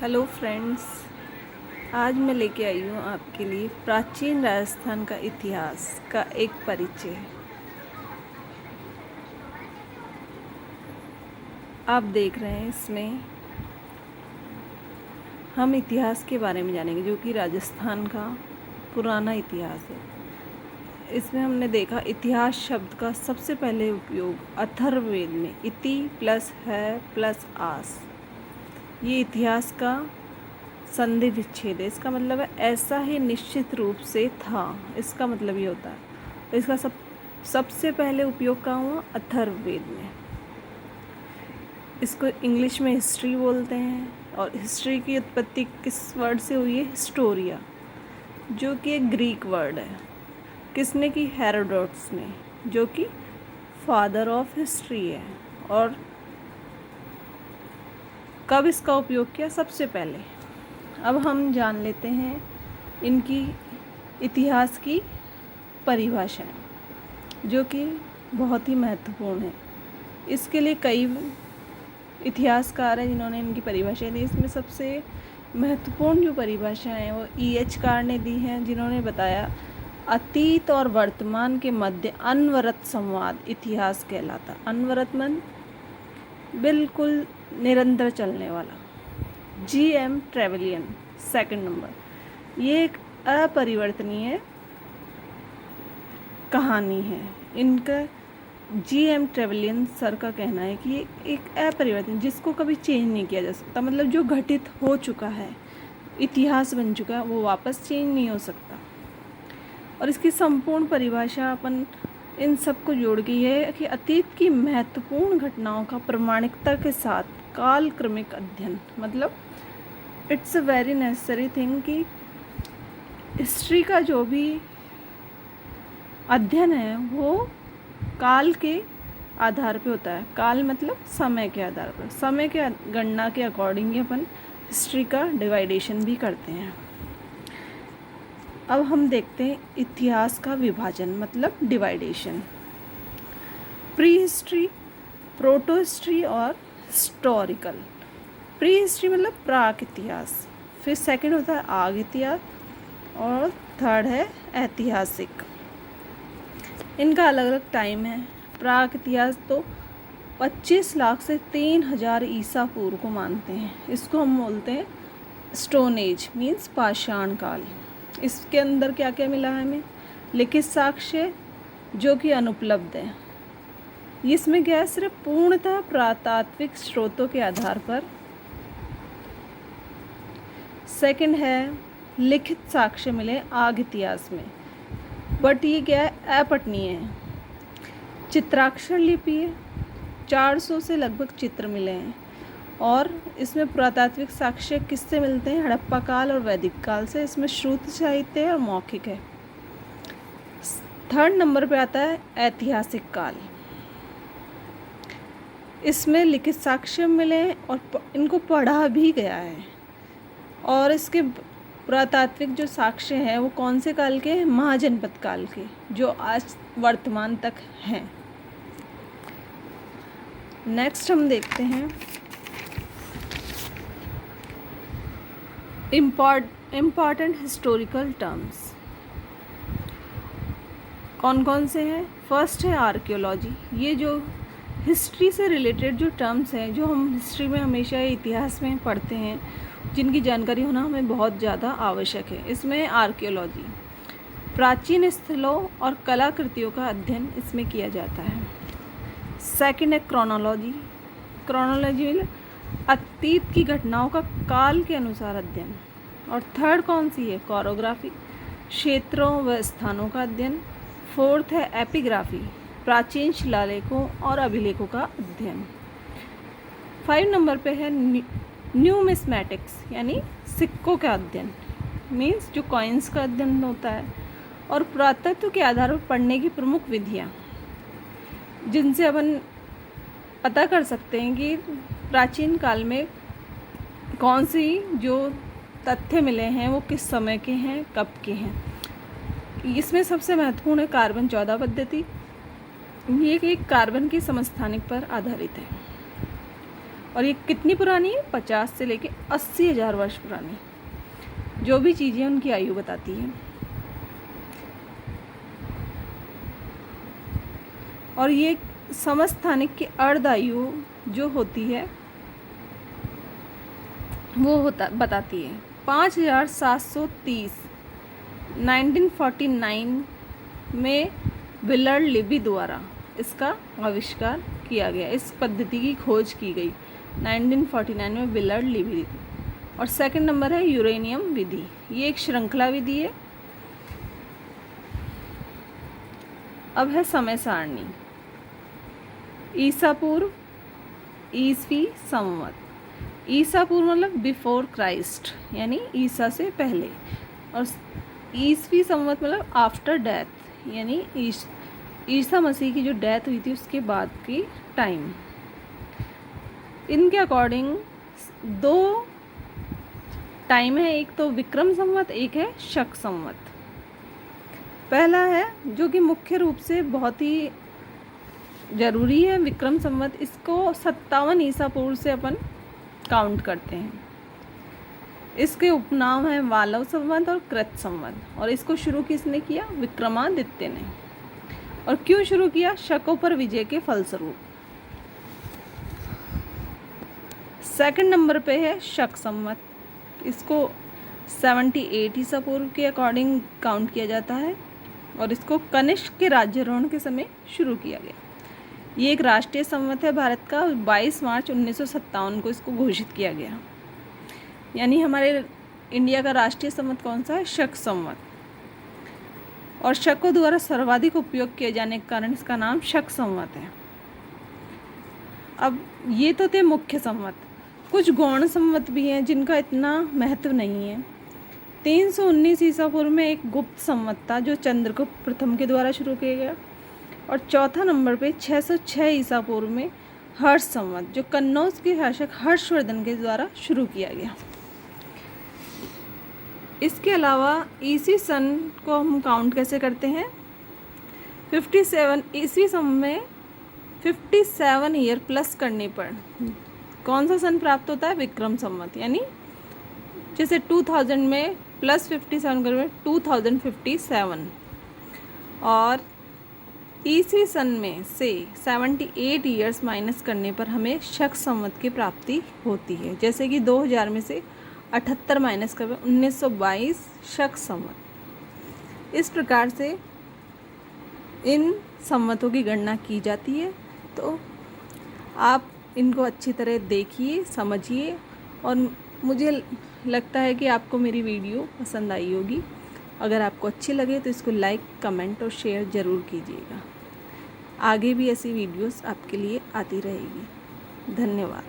Hello friends, आज मैं लेके आई हूँ आपके लिए प्राचीन राजस्थान का इतिहास का एक परिचय। आप देख रहे हैं, इसमें हम इतिहास के बारे में जानेंगे जो कि राजस्थान का पुराना इतिहास है। इसमें हमने देखा इतिहास शब्द का सबसे पहले उपयोग अथर्ववेद में इति प्लस है प्लस आस। ये इतिहास का संधि विच्छेद है। इसका मतलब है ऐसा ही निश्चित रूप से था, इसका मतलब ये होता है। इसका सबसे पहले उपयोग कहाँ हुआ? अथर्ववेद में। इसको इंग्लिश में हिस्ट्री बोलते हैं और हिस्ट्री की उत्पत्ति किस वर्ड से हुई है? हिस्टोरिया, जो कि एक ग्रीक वर्ड है। किसने की? हेरोडोटस ने, जो कि फादर ऑफ हिस्ट्री है। और कब इसका उपयोग किया? सबसे पहले। अब हम जान लेते हैं इनकी इतिहास की परिभाषाएं, जो कि बहुत ही महत्वपूर्ण है। इसके लिए कई इतिहासकार हैं जिन्होंने इनकी परिभाषाएं दी। इसमें सबसे महत्वपूर्ण जो परिभाषाएं हैं वो E.H. कार ने दी हैं, जिन्होंने बताया अतीत और वर्तमान के मध्य अनवरत संवाद इतिहास कहलाता। अनवरत मन बिल्कुल निरंतर चलने वाला। G.M. ट्रेवेलियन सेकंड नंबर, ये एक अपरिवर्तनीय कहानी है। इनका G.M. ट्रेवेलियन सर का कहना है कि ये एक अपरिवर्तनीय, जिसको कभी चेंज नहीं किया जा सकता। मतलब जो घटित हो चुका है, इतिहास बन चुका है, वो वापस चेंज नहीं हो सकता। और इसकी संपूर्ण परिभाषा अपन इन सबको जोड़ के ये है कि अतीत की महत्वपूर्ण घटनाओं का प्रामाणिकता के साथ कालक्रमिक अध्ययन। मतलब it's a very necessary thing कि हिस्ट्री का जो भी अध्ययन है वो काल के आधार पे होता है। काल मतलब समय के आधार पर, समय के गणना के अकॉर्डिंग अपन हिस्ट्री का डिवाइडेशन भी करते हैं। अब हम देखते हैं इतिहास का विभाजन, मतलब डिवाइडेशन। प्री हिस्ट्री, प्रोटो हिस्ट्री और हिस्टोरिकल। प्री हिस्ट्री मतलब प्राक इतिहास, फिर सेकंड होता है आग इतिहास और थर्ड है ऐतिहासिक। इनका अलग अलग टाइम है। प्राक इतिहास तो 25 लाख से 3000 ईसा पूर्व को मानते हैं। इसको हम बोलते हैं स्टोन एज, मीन्स पाषाण काल। इसके अंदर क्या क्या मिला है हमें? लिखित साक्ष्य जो कि अनुपलब्ध है। इसमें क्या है? सिर्फ पूर्णतः पुरातात्विक स्रोतों के आधार पर। सेकंड है लिखित साक्ष्य मिले आग इतिहास में, बट ये क्या है? अपठनीय है। चित्राक्षर लिपि है, 400 से लगभग चित्र मिले हैं। और इसमें पुरातात्विक साक्ष्य किससे मिलते हैं? हड़प्पा काल और वैदिक काल से। इसमें श्रुत साहित्य है और मौखिक है। थर्ड नंबर पे आता है ऐतिहासिक काल। इसमें लिखित साक्ष्य मिले हैं और इनको पढ़ा भी गया है। और इसके पुरातात्विक जो साक्ष्य हैं वो कौन से काल के हैं? महाजनपद काल के, जो आज वर्तमान तक हैं। नेक्स्ट हम देखते हैं इम्पॉर्टेंट हिस्टोरिकल टर्म्स। कौन कौन से हैं? फर्स्ट है आर्कियोलॉजी। ये जो हिस्ट्री से रिलेटेड जो टर्म्स हैं, जो हम हिस्ट्री में हमेशा इतिहास में पढ़ते हैं, जिनकी जानकारी होना हमें बहुत ज़्यादा आवश्यक है। इसमें आर्कियोलॉजी, प्राचीन स्थलों और कलाकृतियों का अध्ययन इसमें किया जाता है। सेकंड है क्रोनोलॉजी। क्रोनोलॉजी अतीत की घटनाओं का काल के अनुसार अध्ययन। और थर्ड कौन सी है? कोरोग्राफी, क्षेत्रों व स्थानों का अध्ययन। फोर्थ है एपिग्राफी, प्राचीन शिलालेखों और अभिलेखों का अध्ययन। 5 नंबर पे है न्यूमिस्मैटिक्स, यानी सिक्कों का अध्ययन, मीन्स जो कॉइन्स का अध्ययन होता है। और पुरातत्व के आधार पर पढ़ने की प्रमुख विधियाँ, जिनसे अपन पता कर सकते हैं कि प्राचीन काल में कौन सी जो तथ्य मिले हैं वो किस समय के हैं, कब के हैं। इसमें सबसे महत्वपूर्ण है कार्बन 14 पद्धति। ये एक कार्बन की समस्थानिक पर आधारित है। और ये कितनी पुरानी है? 50 से लेके 80,000 वर्ष पुरानी। जो भी चीज़ें उनकी आयु बताती हैं। और ये समस्थानिक की अर्ध आयु जो होती है वो बताती है 5730 1949 में विलर्ड लिबी द्वारा इसका आविष्कार किया गया। इस पद्धति की खोज की गई 1949 में विलर्ड लिबी। और सेकंड नंबर है यूरेनियम विधि। ये एक श्रृंखला विधि है। अब है समय सारणी। ईसा पूर्व, ईसवी संवत। ईसा पूर्व मतलब बिफोर क्राइस्ट, यानी ईसा से पहले। और ईसवी संवत मतलब आफ्टर डेथ, यानी ईसा मसीह की जो डेथ हुई थी उसके बाद की टाइम। इनके अकॉर्डिंग 2 टाइम है, एक तो विक्रम संवत, एक है शक संवत। पहला है जो कि मुख्य रूप से बहुत ही ज़रूरी है, विक्रम संवत। इसको 57 ईसा पूर्व से अपन काउंट करते हैं। इसके उपनाम है वालव संवत और कृत संवत। और इसको शुरू किसने किया? विक्रमादित्य ने। और क्यों शुरू किया? शकों पर विजय के फलस्वरूप। सेकंड नंबर पे है शक संवत। इसको 78 ईसा पूर्व के अकॉर्डिंग काउंट किया जाता है। और इसको कनिष्क के राज्यारोहण के समय शुरू किया गया। ये एक राष्ट्रीय संवत है भारत का। 22 मार्च 1957 को इसको घोषित किया गया। यानी हमारे इंडिया का राष्ट्रीय संवत कौन सा है? शक संवत। और शकों द्वारा सर्वाधिक उपयोग किए जाने के कारण इसका नाम शक संवत है। अब ये तो थे मुख्य संवत। कुछ गौण संवत भी हैं जिनका इतना महत्व नहीं है। 319 ईसा पूर्व में एक गुप्त संवत था जो चंद्रगुप्त प्रथम के द्वारा शुरू किया गया। और चौथा नंबर पे 606 ईसा पूर्व में हर्ष संवत जो कन्नौज के शासक हर्षवर्धन के द्वारा शुरू किया गया। इसके अलावा ईसवी सन को हम काउंट कैसे करते हैं? 57 ईसवी सन में 57 ईयर प्लस करने पर कौन सा सन प्राप्त होता है? विक्रम संवत। यानी जैसे 2000 में प्लस 57 करें 2057। और ईसवी सन में से 78 ईयर्स माइनस करने पर हमें शक संवत की प्राप्ति होती है। जैसे कि 2000 में से 78 माइनस कर 1922 शक संवत। इस प्रकार से इन संवतों की गणना की जाती है। तो आप इनको अच्छी तरह देखिए, समझिए। और मुझे लगता है कि आपको मेरी वीडियो पसंद आई होगी। अगर आपको अच्छी लगे तो इसको लाइक, कमेंट और शेयर ज़रूर कीजिएगा। आगे भी ऐसी वीडियोस आपके लिए आती रहेगी। धन्यवाद।